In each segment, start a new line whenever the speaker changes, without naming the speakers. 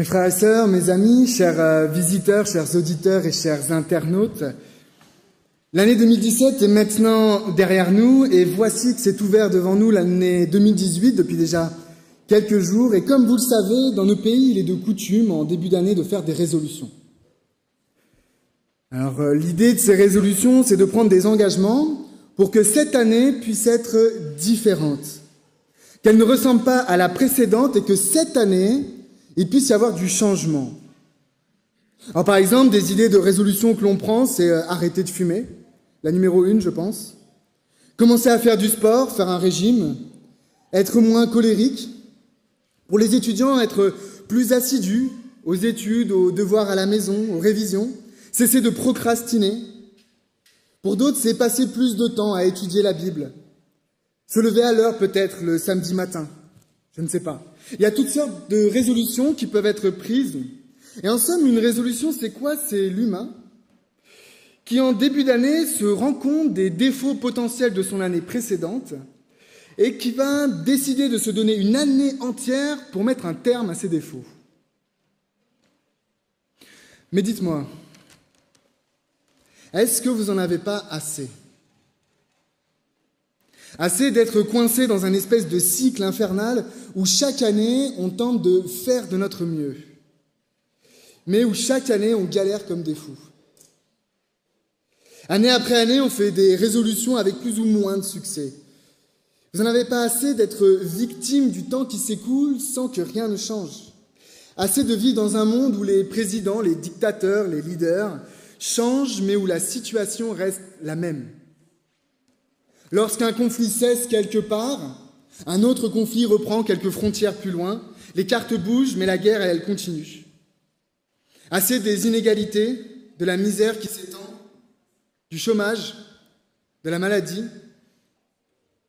Mes frères et sœurs, mes amis, chers visiteurs, chers auditeurs et chers internautes, l'année 2017 est maintenant derrière nous et voici que s'est ouvert devant nous l'année 2018 depuis déjà quelques jours. Et comme vous le savez, dans nos pays, il est de coutume en début d'année de faire des résolutions. Alors l'idée de ces résolutions, c'est de prendre des engagements pour que cette année puisse être différente, qu'elle ne ressemble pas à la précédente et que cette année, il puisse y avoir du changement. Alors par exemple, des idées de résolution que l'on prend, c'est arrêter de fumer, la numéro 1, je pense. Commencer à faire du sport, faire un régime, être moins colérique. Pour les étudiants, être plus assidus aux études, aux devoirs à la maison, aux révisions. Cesser de procrastiner. Pour d'autres, c'est passer plus de temps à étudier la Bible. Se lever à l'heure peut-être le samedi matin. Je ne sais pas. Il y a toutes sortes de résolutions qui peuvent être prises. Et en somme, une résolution, c'est quoi? C'est l'humain qui, en début d'année, se rend compte des défauts potentiels de son année précédente et qui va décider de se donner une année entière pour mettre un terme à ses défauts. Mais dites-moi, est-ce que vous n'en avez pas assez? Assez d'être coincé dans un espèce de cycle infernal où chaque année, on tente de faire de notre mieux, mais où chaque année, on galère comme des fous. Année après année, on fait des résolutions avec plus ou moins de succès. Vous n'en avez pas assez d'être victime du temps qui s'écoule sans que rien ne change. Assez de vivre dans un monde où les présidents, les dictateurs, les leaders changent, mais où la situation reste la même. Lorsqu'un conflit cesse quelque part, un autre conflit reprend quelques frontières plus loin. Les cartes bougent, mais la guerre, elle continue. Assez des inégalités, de la misère qui s'étend, du chômage, de la maladie,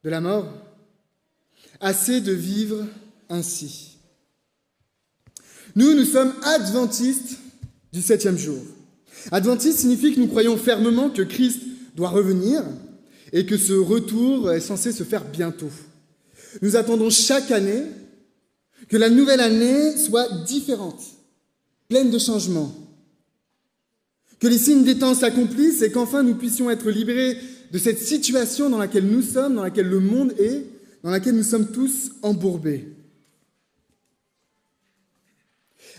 de la mort. Assez de vivre ainsi. Nous sommes adventistes du 7e jour. Adventistes signifie que nous croyons fermement que Christ doit revenir et que ce retour est censé se faire bientôt. Nous attendons chaque année que la nouvelle année soit différente, pleine de changements, que les signes des temps s'accomplissent et qu'enfin nous puissions être libérés de cette situation dans laquelle nous sommes, dans laquelle le monde est, dans laquelle nous sommes tous embourbés.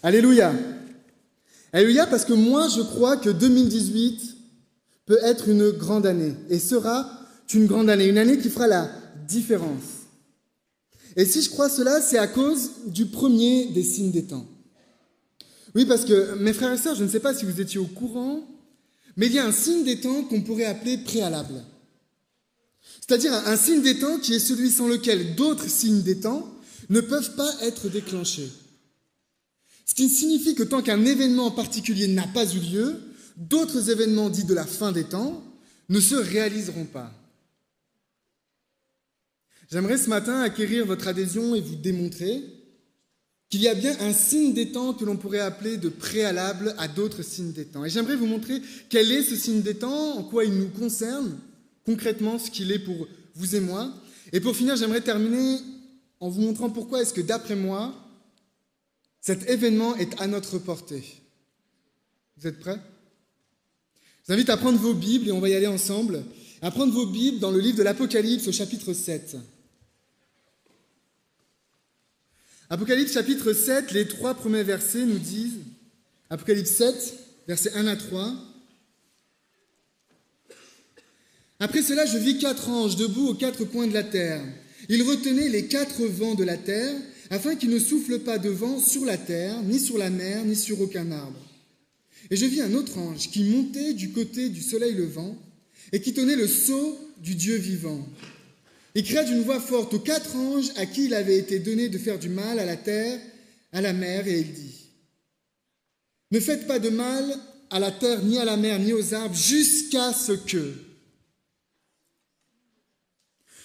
Alléluia! Alléluia, parce que moi je crois que 2018 peut être une grande année et sera une grande année, une année qui fera la différence. Et si je crois cela, c'est à cause du premier des signes des temps. Oui, parce que, mes frères et sœurs, je ne sais pas si vous étiez au courant, mais il y a un signe des temps qu'on pourrait appeler préalable. C'est-à-dire un signe des temps qui est celui sans lequel d'autres signes des temps ne peuvent pas être déclenchés. Ce qui signifie que tant qu'un événement en particulier n'a pas eu lieu, d'autres événements dits de la fin des temps ne se réaliseront pas. J'aimerais ce matin acquérir votre adhésion et vous démontrer qu'il y a bien un signe des temps que l'on pourrait appeler de préalable à d'autres signes des temps. Et j'aimerais vous montrer quel est ce signe des temps, en quoi il nous concerne, concrètement ce qu'il est pour vous et moi. Et pour finir, j'aimerais terminer en vous montrant pourquoi est-ce que, d'après moi, cet événement est à notre portée. Vous êtes prêts? Je vous invite à prendre vos Bibles, et on va y aller ensemble, à prendre vos Bibles dans le livre de l'Apocalypse au chapitre 7. Apocalypse chapitre 7, les 3 premiers versets nous disent, Apocalypse 7, versets 1 à 3. Après cela, je vis 4 anges debout aux 4 coins de la terre. Ils retenaient les 4 vents de la terre, afin qu'il ne souffle pas de vent sur la terre, ni sur la mer, ni sur aucun arbre. Et je vis un autre ange qui montait du côté du soleil levant, et qui tenait le sceau du Dieu vivant. Il cria d'une voix forte aux 4 anges à qui il avait été donné de faire du mal à la terre, à la mer, et il dit : ne faites pas de mal à la terre, ni à la mer, ni aux arbres, jusqu'à ce que...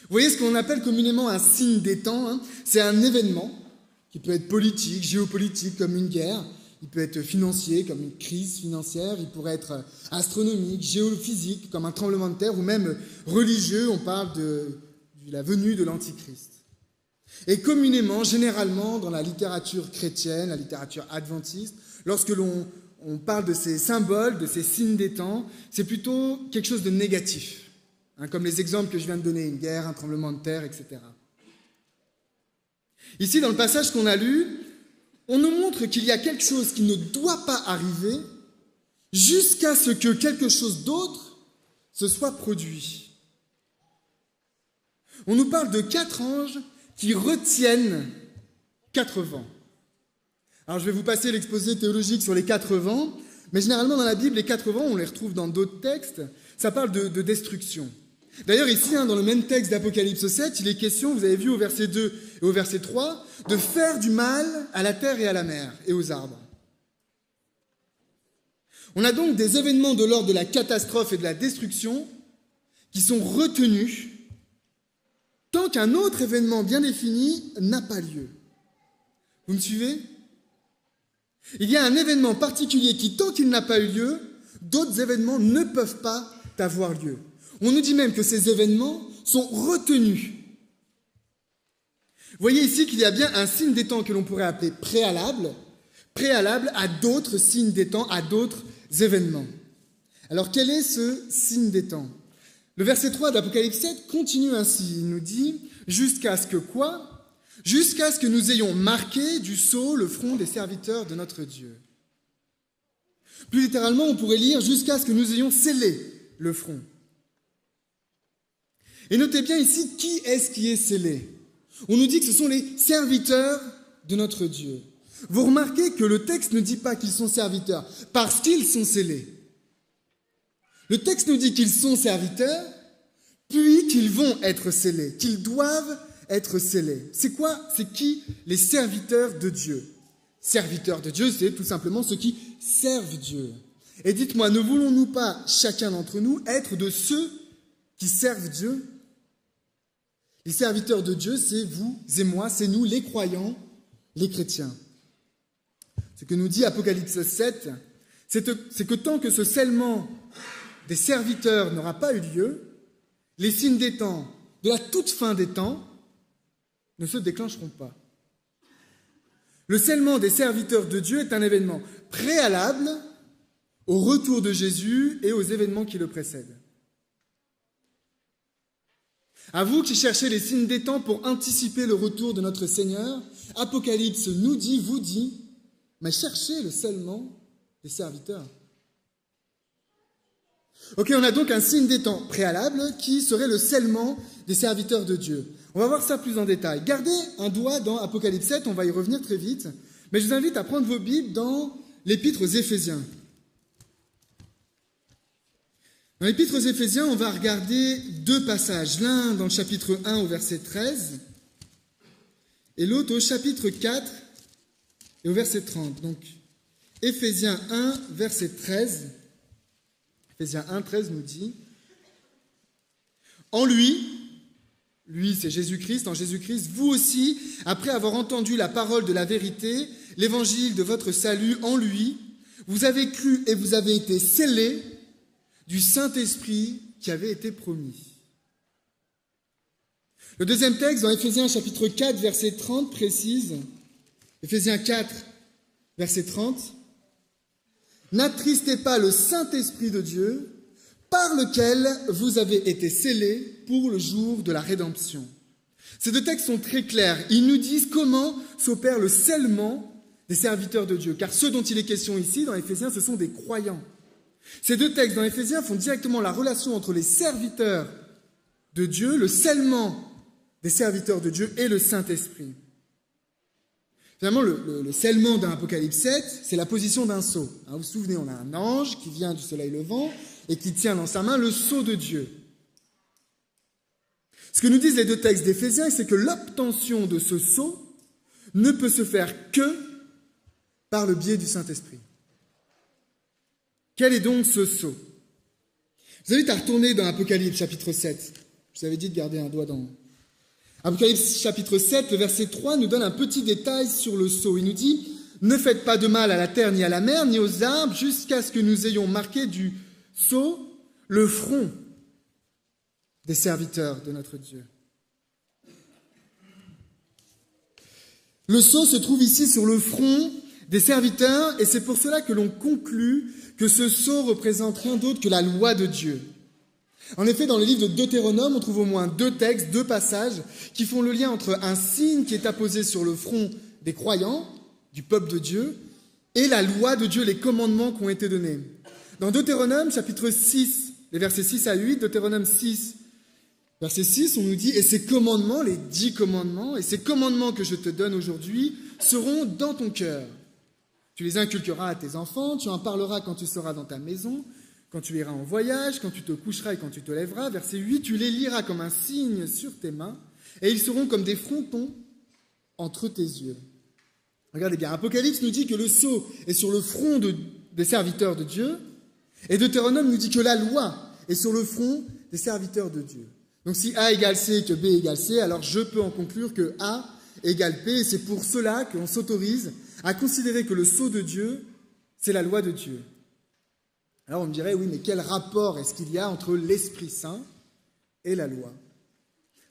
Vous voyez ce qu'on appelle communément un signe des temps, c'est un événement qui peut être politique, géopolitique, comme une guerre, il peut être financier, comme une crise financière, il pourrait être astronomique, géophysique, comme un tremblement de terre, ou même religieux, on parle de la venue de l'Antichrist. Et communément, généralement, dans la littérature chrétienne, la littérature adventiste, lorsque on parle de ces symboles, de ces signes des temps, c'est plutôt quelque chose de négatif, comme les exemples que je viens de donner, une guerre, un tremblement de terre, etc. Ici, dans le passage qu'on a lu, on nous montre qu'il y a quelque chose qui ne doit pas arriver jusqu'à ce que quelque chose d'autre se soit produit. On nous parle de 4 anges qui retiennent 4 vents. Alors je vais vous passer l'exposé théologique sur les 4 vents, mais généralement dans la Bible, les 4 vents, on les retrouve dans d'autres textes, ça parle de destruction. D'ailleurs ici, dans le même texte d'Apocalypse 7, il est question, vous avez vu au verset 2 et au verset 3, de faire du mal à la terre et à la mer et aux arbres. On a donc des événements de l'ordre de la catastrophe et de la destruction qui sont retenus tant qu'un autre événement bien défini n'a pas lieu. Vous me suivez ? Il y a un événement particulier qui, tant qu'il n'a pas eu lieu, d'autres événements ne peuvent pas avoir lieu. On nous dit même que ces événements sont retenus. Vous voyez ici qu'il y a bien un signe des temps que l'on pourrait appeler préalable à d'autres signes des temps, à d'autres événements. Alors quel est ce signe des temps ? Le verset 3 d'Apocalypse 7 continue ainsi. Il nous dit « Jusqu'à ce que quoi ? Jusqu'à ce que nous ayons marqué du sceau le front des serviteurs de notre Dieu. » Plus littéralement, on pourrait lire « Jusqu'à ce que nous ayons scellé le front. » Et notez bien ici, qui est-ce qui est scellé ? On nous dit que ce sont les serviteurs de notre Dieu. Vous remarquez que le texte ne dit pas qu'ils sont serviteurs parce qu'ils sont scellés. Le texte nous dit qu'ils sont serviteurs, puis qu'ils vont être scellés, qu'ils doivent être scellés. C'est quoi ? C'est qui ? Les serviteurs de Dieu. Serviteurs de Dieu, c'est tout simplement ceux qui servent Dieu. Et dites-moi, ne voulons-nous pas, chacun d'entre nous, être de ceux qui servent Dieu ? Les serviteurs de Dieu, c'est vous et moi, c'est nous, les croyants, les chrétiens. Ce que nous dit Apocalypse 7, c'est que tant que ce scellement des serviteurs n'aura pas eu lieu, les signes des temps, de la toute fin des temps, ne se déclencheront pas. Le scellement des serviteurs de Dieu est un événement préalable au retour de Jésus et aux événements qui le précèdent. À vous qui cherchez les signes des temps pour anticiper le retour de notre Seigneur, Apocalypse nous dit, vous dit, mais cherchez le scellement des serviteurs. Ok, on a donc un signe des temps préalable qui serait le scellement des serviteurs de Dieu. On va voir ça plus en détail. Gardez un doigt dans Apocalypse 7, on va y revenir très vite, mais je vous invite à prendre vos Bibles dans l'Épître aux Éphésiens. Dans l'Épître aux Éphésiens, on va regarder 2 passages, l'un dans le chapitre 1 au verset 13, et l'autre au chapitre 4 et au verset 30. Donc, Éphésiens 1, verset 13. Éphésiens 1, 13 nous dit « En lui c'est Jésus-Christ, en Jésus-Christ, vous aussi, après avoir entendu la parole de la vérité, l'évangile de votre salut, en lui, vous avez cru et vous avez été scellés du Saint-Esprit qui avait été promis. » Le deuxième texte, dans Éphésiens chapitre 4, verset 30, précise, Éphésiens 4, verset 30, « N'attristez pas le Saint-Esprit de Dieu, par lequel vous avez été scellés pour le jour de la rédemption. » Ces 2 textes sont très clairs. Ils nous disent comment s'opère le scellement des serviteurs de Dieu. Car ceux dont il est question ici, dans Éphésiens, ce sont des croyants. Ces 2 textes dans Éphésiens font directement la relation entre les serviteurs de Dieu, le scellement des serviteurs de Dieu et le Saint-Esprit. Finalement, le scellement d'un Apocalypse 7, c'est la position d'un sceau. Vous vous souvenez, on a un ange qui vient du soleil levant et qui tient dans sa main le sceau de Dieu. Ce que nous disent les 2 textes d'Éphésiens, c'est que l'obtention de ce sceau ne peut se faire que par le biais du Saint-Esprit. Quel est donc ce sceau ? Je vous invite à retourner dans Apocalypse chapitre 7. Je vous avais dit de garder un doigt dans... Apocalypse chapitre 7, le verset 3 nous donne un petit détail sur le sceau. Il nous dit « Ne faites pas de mal à la terre, ni à la mer, ni aux arbres, jusqu'à ce que nous ayons marqué du sceau le front des serviteurs de notre Dieu. » Le sceau se trouve ici sur le front des serviteurs, et c'est pour cela que l'on conclut que ce sceau représente rien d'autre que la loi de Dieu. En effet, dans le livre de Deutéronome, on trouve au moins 2 textes, 2 passages qui font le lien entre un signe qui est apposé sur le front des croyants, du peuple de Dieu, et la loi de Dieu, les commandements qui ont été donnés. Dans Deutéronome, chapitre 6, les versets 6 à 8, Deutéronome 6, verset 6, on nous dit « Et ces commandements, les 10 commandements, et ces commandements que je te donne aujourd'hui seront dans ton cœur. Tu les inculqueras à tes enfants, tu en parleras quand tu seras dans ta maison, quand tu iras en voyage, quand tu te coucheras et quand tu te lèveras. » Verset 8, « Tu les liras comme un signe sur tes mains, et ils seront comme des frontons entre tes yeux. » Regardez bien, Apocalypse nous dit que le sceau est sur le front des serviteurs de Dieu, et Deutéronome nous dit que la loi est sur le front des serviteurs de Dieu. Donc si A égale C et que B égale C, alors je peux en conclure que A égale P, et c'est pour cela qu'on s'autorise à considérer que le sceau de Dieu, c'est la loi de Dieu. Alors on me dirait, oui, mais quel rapport est-ce qu'il y a entre l'Esprit Saint et la loi?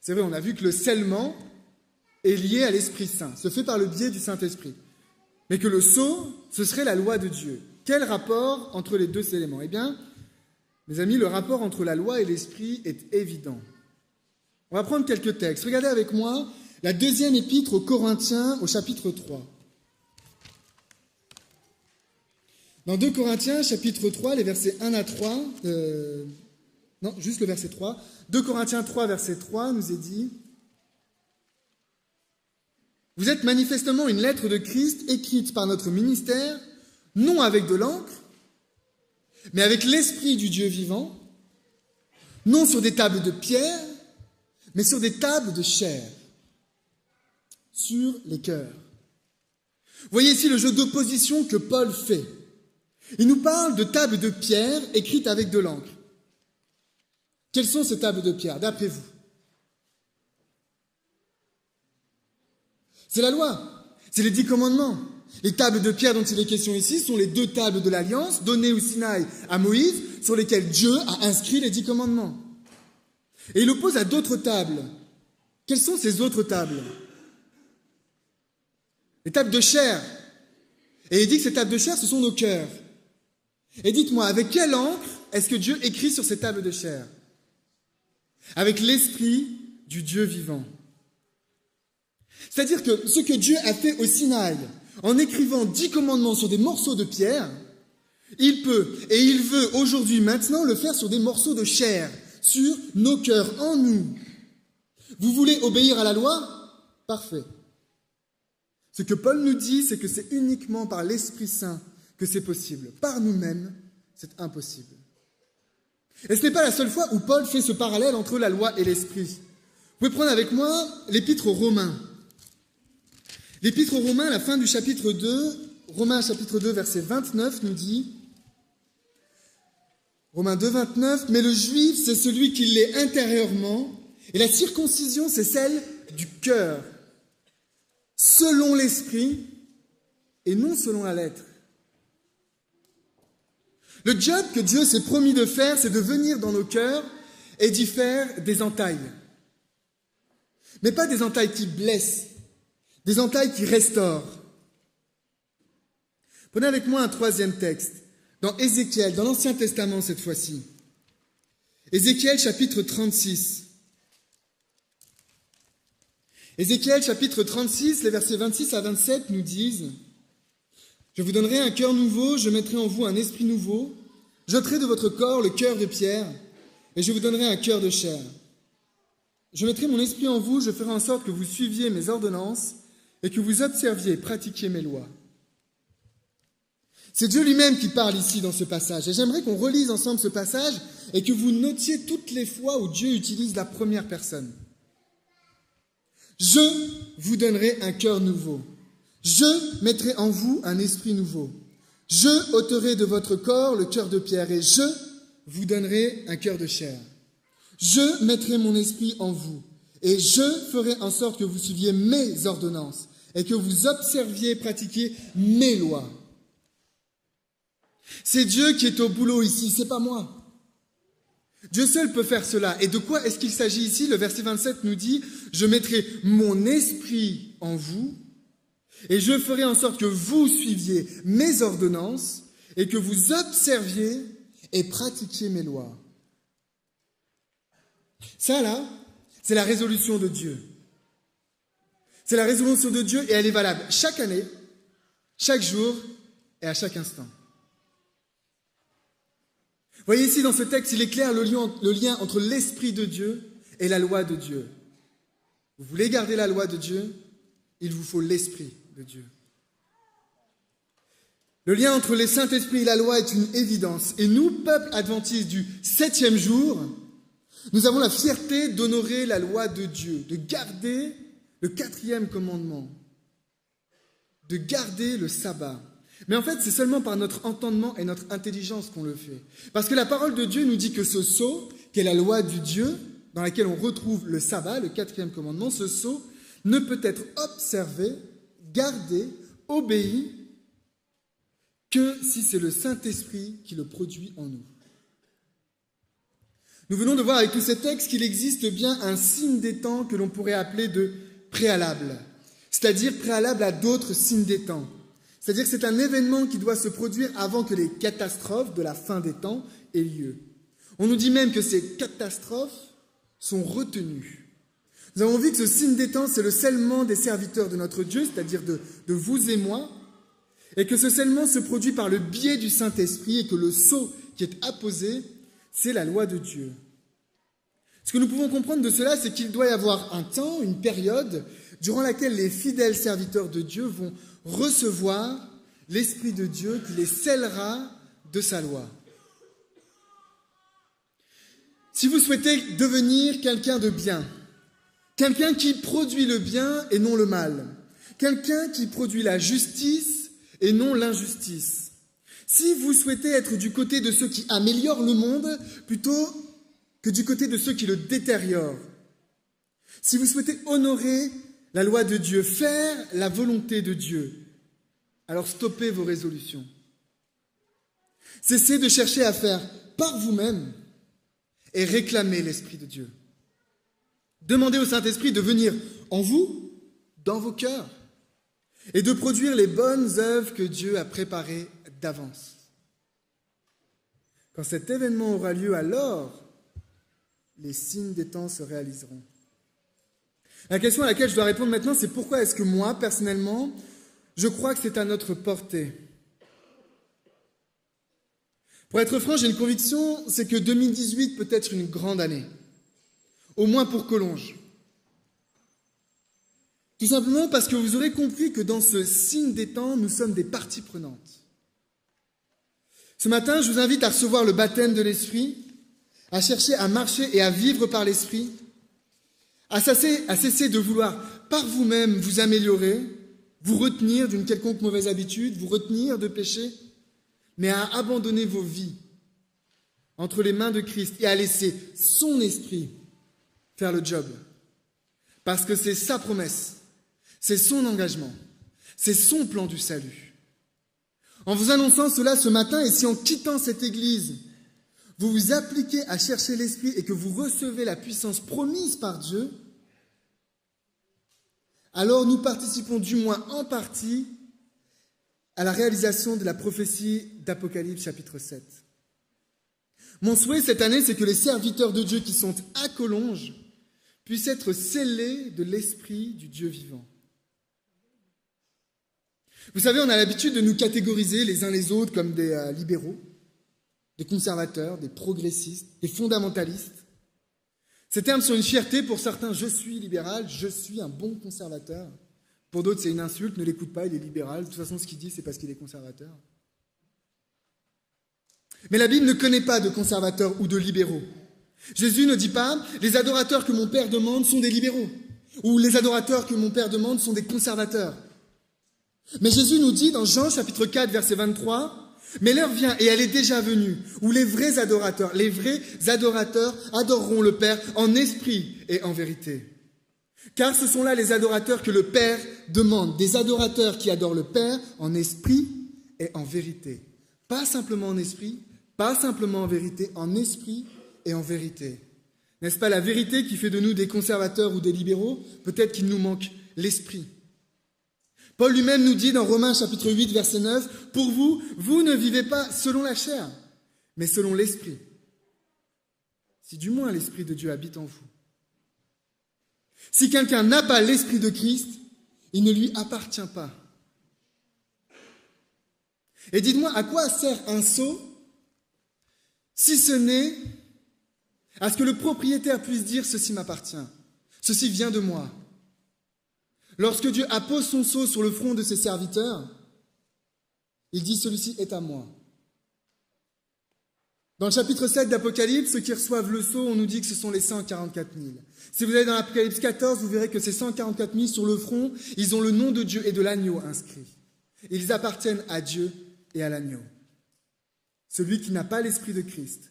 C'est vrai, on a vu que le scellement est lié à l'Esprit Saint, se fait par le biais du Saint-Esprit. Mais que le sceau, ce serait la loi de Dieu. Quel rapport entre les 2 éléments? Eh bien, mes amis, le rapport entre la loi et l'Esprit est évident. On va prendre quelques textes. Regardez avec moi la 2e épître aux Corinthiens au chapitre 3. Dans 2 Corinthiens, chapitre 3, les versets 1 à 3, non, juste le verset 3. 2 Corinthiens 3, verset 3, nous est dit « Vous êtes manifestement une lettre de Christ écrite par notre ministère, non avec de l'encre, mais avec l'Esprit du Dieu vivant, non sur des tables de pierre, mais sur des tables de chair, sur les cœurs. » Voyez ici le jeu d'opposition que Paul fait. Il nous parle de tables de pierre écrites avec de l'encre. Quelles sont ces tables de pierre, d'après vous? C'est la loi, c'est les 10 commandements. Les tables de pierre dont il est question ici sont les 2 tables de l'Alliance données au Sinaï à Moïse, sur lesquelles Dieu a inscrit les 10 commandements. Et il oppose à d'autres tables. Quelles sont ces autres tables? Les tables de chair. Et il dit que ces tables de chair, ce sont nos cœurs. Et dites-moi, avec quelle encre est-ce que Dieu écrit sur ces tables de chair? Avec l'Esprit du Dieu vivant. C'est-à-dire que ce que Dieu a fait au Sinaï, en écrivant 10 commandements sur des morceaux de pierre, il peut et il veut aujourd'hui, maintenant, le faire sur des morceaux de chair, sur nos cœurs, en nous. Vous voulez obéir à la loi? Parfait. Ce que Paul nous dit, c'est que c'est uniquement par l'Esprit Saint que c'est possible. Par nous-mêmes, c'est impossible. Et ce n'est pas la seule fois où Paul fait ce parallèle entre la loi et l'Esprit. Vous pouvez prendre avec moi l'Épître aux Romains. L'Épître aux Romains, la fin du chapitre 2, Romains chapitre 2, verset 29, nous dit, Romains 2, 29, « Mais le juif, c'est celui qui l'est intérieurement, et la circoncision, c'est celle du cœur, selon l'esprit, et non selon la lettre. » Le job que Dieu s'est promis de faire, c'est de venir dans nos cœurs et d'y faire des entailles. Mais pas des entailles qui blessent, des entailles qui restaurent. Prenez avec moi un 3e texte, dans Ézéchiel, dans l'Ancien Testament cette fois-ci. Ézéchiel chapitre 36. Ézéchiel chapitre 36, les versets 26 à 27 nous disent « Je vous donnerai un cœur nouveau, je mettrai en vous un esprit nouveau, j'ôterai de votre corps le cœur de pierre, et je vous donnerai un cœur de chair. Je mettrai mon esprit en vous, je ferai en sorte que vous suiviez mes ordonnances et que vous observiez et pratiquiez mes lois. » C'est Dieu lui-même qui parle ici dans ce passage. Et j'aimerais qu'on relise ensemble ce passage et que vous notiez toutes les fois où Dieu utilise la première personne. Je vous donnerai un cœur nouveau. Je mettrai en vous un esprit nouveau. Je ôterai de votre corps le cœur de pierre et je vous donnerai un cœur de chair. Je mettrai mon esprit en vous et je ferai en sorte que vous suiviez mes ordonnances et que vous observiez et pratiquiez mes lois. C'est Dieu qui est au boulot ici, c'est pas moi. Dieu seul peut faire cela. Et de quoi est-ce qu'il s'agit ici? Le verset 27 nous dit « Je mettrai mon esprit en vous Et je ferai en sorte que vous suiviez mes ordonnances et que vous observiez et pratiquiez mes lois. Ça, là, c'est la résolution de Dieu. C'est la résolution de Dieu et elle est valable chaque année, chaque jour et à chaque instant. Vous voyez ici dans ce texte, il est clair le lien entre l'Esprit de Dieu et la loi de Dieu. Vous voulez garder la loi de Dieu, il vous faut l'Esprit de Dieu. Le lien entre le Saint-Esprit et la loi est une évidence. Et nous, peuple adventiste du 7e jour, nous avons la fierté d'honorer la loi de Dieu, de garder le 4e commandement, de garder le sabbat. Mais en fait, c'est seulement par notre entendement et notre intelligence qu'on le fait. Parce que la parole de Dieu nous dit que ce sceau, qui est la loi du Dieu, dans laquelle on retrouve le sabbat, le 4e commandement, ce sceau ne peut être observé, gardé, obéi, que si c'est le Saint-Esprit qui le produit en nous. Nous venons de voir avec tous ces textes qu'il existe bien un signe des temps que l'on pourrait appeler de préalable, c'est-à-dire préalable à d'autres signes des temps. C'est-à-dire que c'est un événement qui doit se produire avant que les catastrophes de la fin des temps aient lieu. On nous dit même que ces catastrophes sont retenues. Nous avons vu que ce signe des temps, c'est le scellement des serviteurs de notre Dieu, c'est-à-dire de vous et moi, et que ce scellement se produit par le biais du Saint-Esprit et que le sceau qui est apposé, c'est la loi de Dieu. Ce que nous pouvons comprendre de cela, c'est qu'il doit y avoir un temps, une période, durant laquelle les fidèles serviteurs de Dieu vont recevoir l'Esprit de Dieu qui les scellera de sa loi. Si vous souhaitez devenir quelqu'un de bien, quelqu'un qui produit le bien et non le mal, quelqu'un qui produit la justice et non l'injustice, si vous souhaitez être du côté de ceux qui améliorent le monde plutôt que du côté de ceux qui le détériorent, si vous souhaitez honorer la loi de Dieu, faire la volonté de Dieu, alors stoppez vos résolutions. Cessez de chercher à faire par vous-même et réclamez l'Esprit de Dieu. Demandez au Saint-Esprit de venir en vous, dans vos cœurs, et de produire les bonnes œuvres que Dieu a préparées d'avance. Quand cet événement aura lieu, alors les signes des temps se réaliseront. La question à laquelle je dois répondre maintenant, c'est pourquoi est-ce que moi, personnellement, je crois que c'est à notre portée. Pour être franc, j'ai une conviction, c'est que 2018 peut être une grande année, au moins pour Collonges. Tout simplement parce que vous aurez compris que dans ce signe des temps, nous sommes des parties prenantes. Ce matin, je vous invite à recevoir le baptême de l'Esprit, à chercher à marcher et à vivre par l'Esprit, à cesser de vouloir par vous-même vous améliorer, vous retenir d'une quelconque mauvaise habitude, vous retenir de péché, mais à abandonner vos vies entre les mains de Christ et à laisser son esprit faire le job. Parce que c'est sa promesse, c'est son engagement, c'est son plan du salut. En vous annonçant cela ce matin, et si en quittant cette église, vous vous appliquez à chercher l'Esprit et que vous recevez la puissance promise par Dieu, alors nous participons du moins en partie à la réalisation de la prophétie d'Apocalypse chapitre 7. Mon souhait cette année, c'est que les serviteurs de Dieu qui sont à Collonges puissent être scellés de l'Esprit du Dieu vivant. Vous savez, on a l'habitude de nous catégoriser les uns les autres comme des libéraux, des conservateurs, des progressistes, des fondamentalistes. Ces termes sont une fierté pour certains. Je suis libéral, je suis un bon conservateur. Pour d'autres, c'est une insulte, ne l'écoute pas, il est libéral. De toute façon, ce qu'il dit, c'est parce qu'il est conservateur. Mais la Bible ne connaît pas de conservateurs ou de libéraux. Jésus ne dit pas « les adorateurs que mon Père demande sont des libéraux » ou « les adorateurs que mon Père demande sont des conservateurs ». Mais Jésus nous dit dans Jean chapitre 4, verset 23, « Mais l'heure vient, et elle est déjà venue, où les vrais adorateurs adoreront le Père en esprit et en vérité. Car ce sont là les adorateurs que le Père demande, des adorateurs qui adorent le Père en esprit et en vérité. » Pas simplement en esprit, pas simplement en vérité, en esprit et en vérité. N'est-ce pas la vérité qui fait de nous des conservateurs ou des libéraux ? Peut-être qu'il nous manque l'esprit. Paul lui-même nous dit dans Romains chapitre 8, verset 9, « Pour vous, vous ne vivez pas selon la chair, mais selon l'Esprit. Si du moins l'Esprit de Dieu habite en vous. Si quelqu'un n'a pas l'Esprit de Christ, il ne lui appartient pas. » Et dites-moi, à quoi sert un sceau si ce n'est à ce que le propriétaire puisse dire « ceci m'appartient, ceci vient de moi ». Lorsque Dieu appose son sceau sur le front de ses serviteurs, il dit « celui-ci est à moi ». Dans le chapitre 7 d'Apocalypse, ceux qui reçoivent le sceau, on nous dit que ce sont les 144 000. Si vous allez dans l'Apocalypse 14, vous verrez que ces 144 000 sur le front, ils ont le nom de Dieu et de l'agneau inscrit. Ils appartiennent à Dieu et à l'agneau. Celui qui n'a pas l'Esprit de Christ,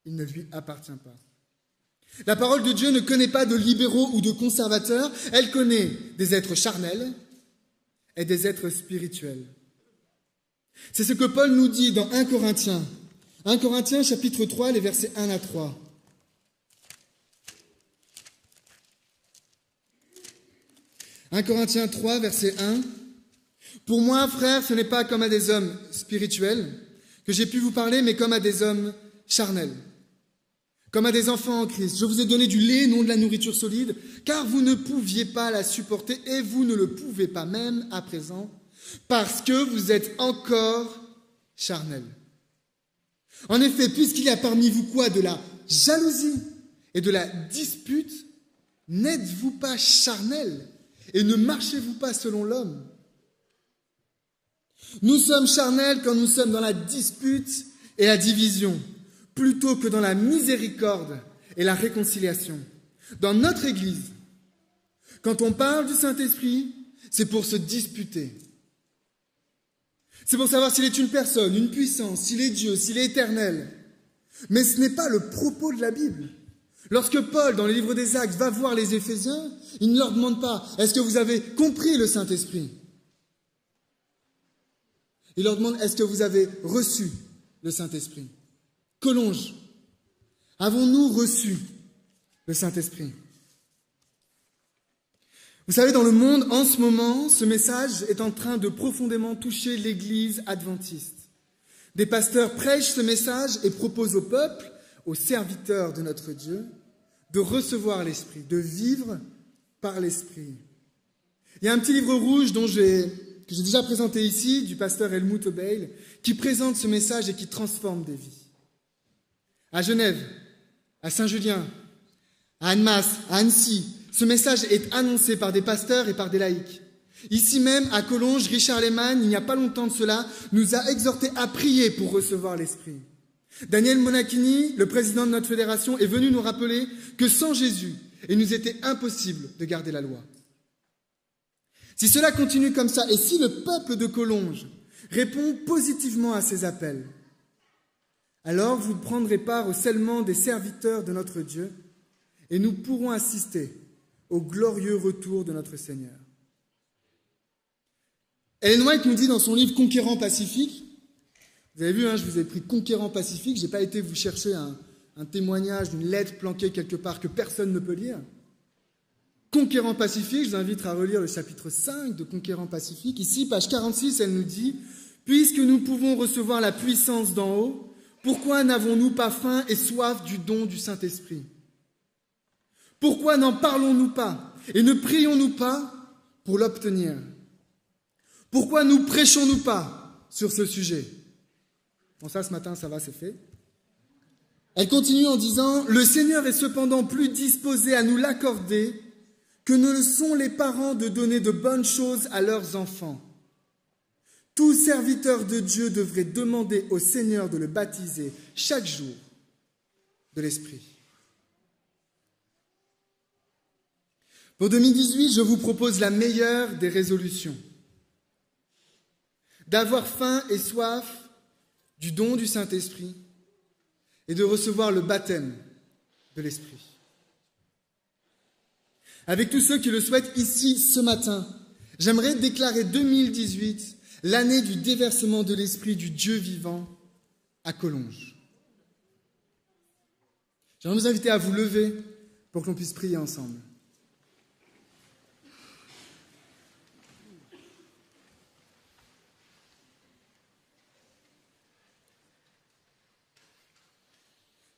il ne lui appartient pas. La parole de Dieu ne connaît pas de libéraux ou de conservateurs, elle connaît des êtres charnels et des êtres spirituels. C'est ce que Paul nous dit dans 1 Corinthiens. 1 Corinthiens chapitre 3, les versets 1 à 3. 1 Corinthiens 3, verset 1. « Pour moi, frères, ce n'est pas comme à des hommes spirituels que j'ai pu vous parler, mais comme à des hommes charnels. Comme à des enfants en Christ. Je vous ai donné du lait, non de la nourriture solide, car vous ne pouviez pas la supporter et vous ne le pouvez pas même à présent, parce que vous êtes encore charnels. En effet, puisqu'il y a parmi vous quoi? De la jalousie et de la dispute, n'êtes-vous pas charnels et ne marchez-vous pas selon l'homme? Nous sommes charnels quand nous sommes dans la dispute et la division, plutôt que dans la miséricorde et la réconciliation. Dans notre Église, quand on parle du Saint-Esprit, c'est pour se disputer. C'est pour savoir s'il est une personne, une puissance, s'il est Dieu, s'il est éternel. Mais ce n'est pas le propos de la Bible. Lorsque Paul, dans le livre des Actes, va voir les Éphésiens, il ne leur demande pas « Est-ce que vous avez compris le Saint-Esprit ?» Il leur demande « Est-ce que vous avez reçu le Saint-Esprit ?» Collonges, avons-nous reçu le Saint-Esprit? Vous savez, dans le monde, en ce moment, ce message est en train de profondément toucher l'Église adventiste. Des pasteurs prêchent ce message et proposent au peuple, aux serviteurs de notre Dieu, de recevoir l'Esprit, de vivre par l'Esprit. Il y a un petit livre rouge que j'ai déjà présenté ici, du pasteur Helmut Obeil, qui présente ce message et qui transforme des vies. À Genève, à Saint-Julien, à Annemasse, à Annecy, ce message est annoncé par des pasteurs et par des laïcs. Ici même, à Collonges, Richard Lehmann, il n'y a pas longtemps de cela, nous a exhortés à prier pour recevoir l'Esprit. Daniel Monachini, le président de notre fédération, est venu nous rappeler que sans Jésus, il nous était impossible de garder la loi. Si cela continue comme ça, et si le peuple de Collonges répond positivement à ces appels, alors vous prendrez part au scellement des serviteurs de notre Dieu et nous pourrons assister au glorieux retour de notre Seigneur. Ellen White nous dit dans son livre « Conquérant Pacifique », vous avez vu, je vous ai pris « Conquérant Pacifique », je n'ai pas été vous chercher un témoignage, une lettre planquée quelque part que personne ne peut lire. « Conquérant Pacifique », je vous invite à relire le chapitre 5 de « Conquérant Pacifique ». Ici, page 46, elle nous dit « Puisque nous pouvons recevoir la puissance d'en haut, pourquoi n'avons-nous pas faim et soif du don du Saint-Esprit? Pourquoi n'en parlons-nous pas et ne prions-nous pas pour l'obtenir? Pourquoi nous prêchons-nous pas sur ce sujet? » Bon, ça, ce matin, ça va, c'est fait. Elle continue en disant « Le Seigneur est cependant plus disposé à nous l'accorder que ne le sont les parents de donner de bonnes choses à leurs enfants. Tout serviteur de Dieu devrait demander au Seigneur de le baptiser chaque jour de l'Esprit. » Pour 2018, je vous propose la meilleure des résolutions. D'avoir faim et soif du don du Saint-Esprit et de recevoir le baptême de l'Esprit. Avec tous ceux qui le souhaitent ici ce matin, j'aimerais déclarer 2018 l'année du déversement de l'Esprit du Dieu vivant à Collonges. J'aimerais vous inviter à vous lever pour que l'on puisse prier ensemble.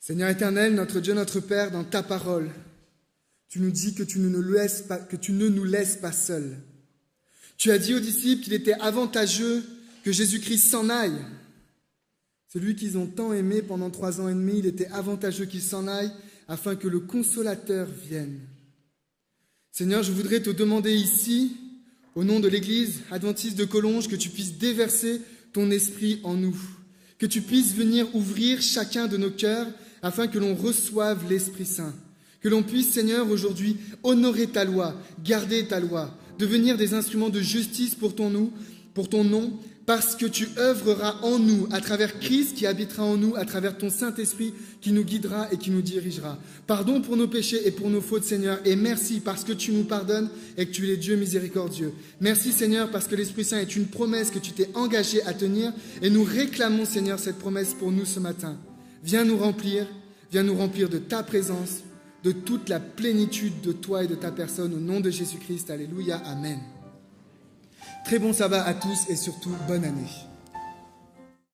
Seigneur éternel, notre Dieu, notre Père, dans ta parole, tu nous dis que tu ne nous laisses pas seuls. Tu as dit aux disciples qu'il était avantageux que Jésus-Christ s'en aille. Celui qu'ils ont tant aimé pendant 3 ans et demi, il était avantageux qu'il s'en aille afin que le Consolateur vienne. Seigneur, je voudrais te demander ici, au nom de l'Église adventiste de Collonges, que tu puisses déverser ton esprit en nous, que tu puisses venir ouvrir chacun de nos cœurs afin que l'on reçoive l'Esprit Saint, que l'on puisse, Seigneur, aujourd'hui honorer ta loi, garder ta loi, devenir des instruments de justice pour ton nom, parce que tu œuvreras en nous, à travers Christ qui habitera en nous, à travers ton Saint-Esprit qui nous guidera et qui nous dirigera. Pardon pour nos péchés et pour nos fautes, Seigneur, et merci parce que tu nous pardonnes et que tu es Dieu miséricordieux. Merci, Seigneur, parce que l'Esprit Saint est une promesse que tu t'es engagé à tenir, et nous réclamons, Seigneur, cette promesse pour nous ce matin. Viens nous remplir de ta présence, de toute la plénitude de toi et de ta personne, au nom de Jésus-Christ. Alléluia, amen. Très bon sabbat à tous et surtout bonne année.